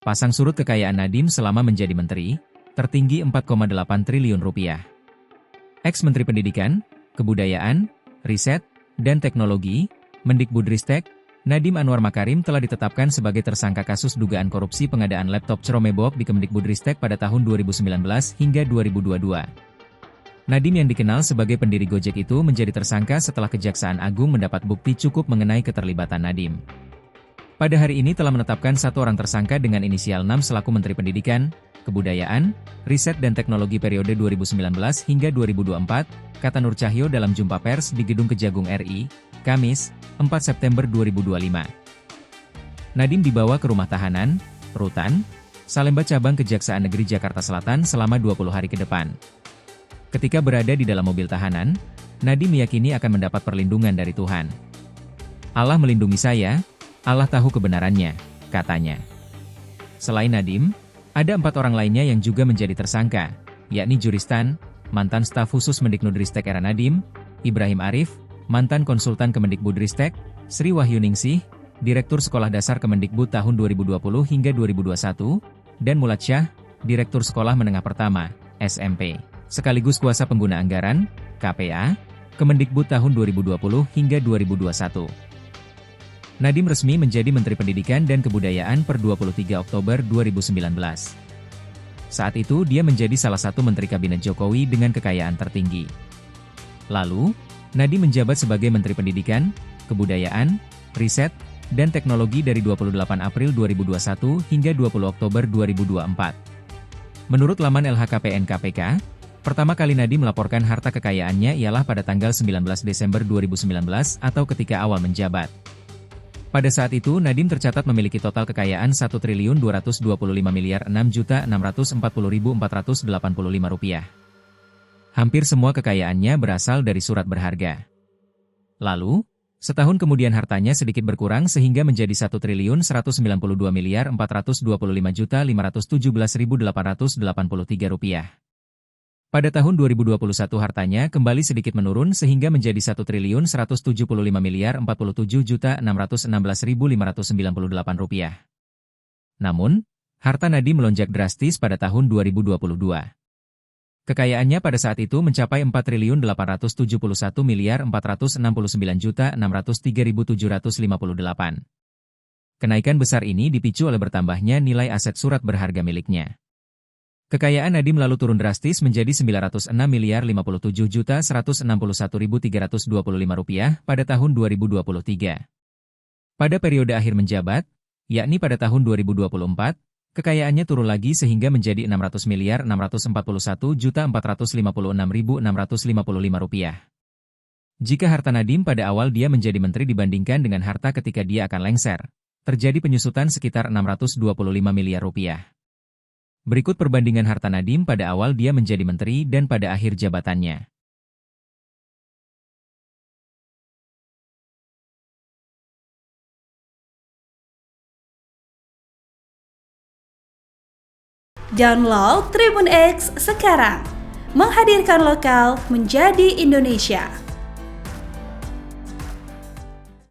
Pasang surut kekayaan Nadiem selama menjadi menteri, tertinggi 4,8 triliun rupiah. Ex-Menteri Pendidikan, Kebudayaan, Riset, dan Teknologi, Mendikbudristek, Nadiem Anwar Makarim telah ditetapkan sebagai tersangka kasus dugaan korupsi pengadaan laptop Ceromebok di Kemendikbudristek pada tahun 2019 hingga 2022. Nadiem yang dikenal sebagai pendiri Gojek itu menjadi tersangka setelah Kejaksaan Agung mendapat bukti cukup mengenai keterlibatan Nadiem. Pada hari ini telah menetapkan satu orang tersangka dengan inisial 6 selaku Menteri Pendidikan, Kebudayaan, Riset dan Teknologi periode 2019 hingga 2024, kata Nur Cahyo dalam jumpa pers di Gedung Kejagung RI, Kamis, 4 September 2025. Nadiem dibawa ke rumah tahanan, Rutan, Salemba Cabang Kejaksaan Negeri Jakarta Selatan selama 20 hari ke depan. Ketika berada di dalam mobil tahanan, Nadiem meyakini akan mendapat perlindungan dari Tuhan. Allah melindungi saya, Allah tahu kebenarannya, katanya. Selain Nadiem, ada 4 orang lainnya yang juga menjadi tersangka, yakni Juristan, mantan staf khusus Mendikbudristek era Nadiem, Ibrahim Arif, mantan konsultan Kemendikbudristek, Sri Wahyuningsih, Direktur Sekolah Dasar Kemendikbud tahun 2020 hingga 2021, dan Mulad Syah, Direktur Sekolah Menengah Pertama, SMP, sekaligus kuasa pengguna anggaran, KPA, Kemendikbud tahun 2020 hingga 2021. Nadiem resmi menjadi Menteri Pendidikan dan Kebudayaan per 23 Oktober 2019. Saat itu dia menjadi salah satu Menteri Kabinet Jokowi dengan kekayaan tertinggi. Lalu, Nadiem menjabat sebagai Menteri Pendidikan, Kebudayaan, Riset, dan Teknologi dari 28 April 2021 hingga 20 Oktober 2024. Menurut laman LHKPN KPK, pertama kali Nadiem melaporkan harta kekayaannya ialah pada tanggal 19 Desember 2019 atau ketika awal menjabat. Pada saat itu Nadiem tercatat memiliki total kekayaan Rp1.225.006.640.485 rupiah. Hampir semua kekayaannya berasal dari surat berharga. Lalu, setahun kemudian hartanya sedikit berkurang sehingga menjadi Rp1.092.425.517.883 rupiah. Pada tahun 2021 hartanya kembali sedikit menurun sehingga menjadi Rp1.175.047.616.598 rupiah. Namun, harta Nadiem melonjak drastis pada tahun 2022. Kekayaannya pada saat itu mencapai Rp4.871.469.603.758. Kenaikan besar ini dipicu oleh bertambahnya nilai aset surat berharga miliknya. Kekayaan Nadiem lalu turun drastis menjadi Rp906.057.161.325 pada tahun 2023. Pada periode akhir menjabat, yakni pada tahun 2024, kekayaannya turun lagi sehingga menjadi Rp600.641.456.655 Jika harta Nadiem pada awal dia menjadi menteri dibandingkan dengan harta ketika dia akan lengser, terjadi penyusutan sekitar Rp625 miliar. Berikut perbandingan harta Nadiem pada awal dia menjadi menteri dan pada akhir jabatannya. Download Tribun X sekarang, menghadirkan lokal menjadi Indonesia.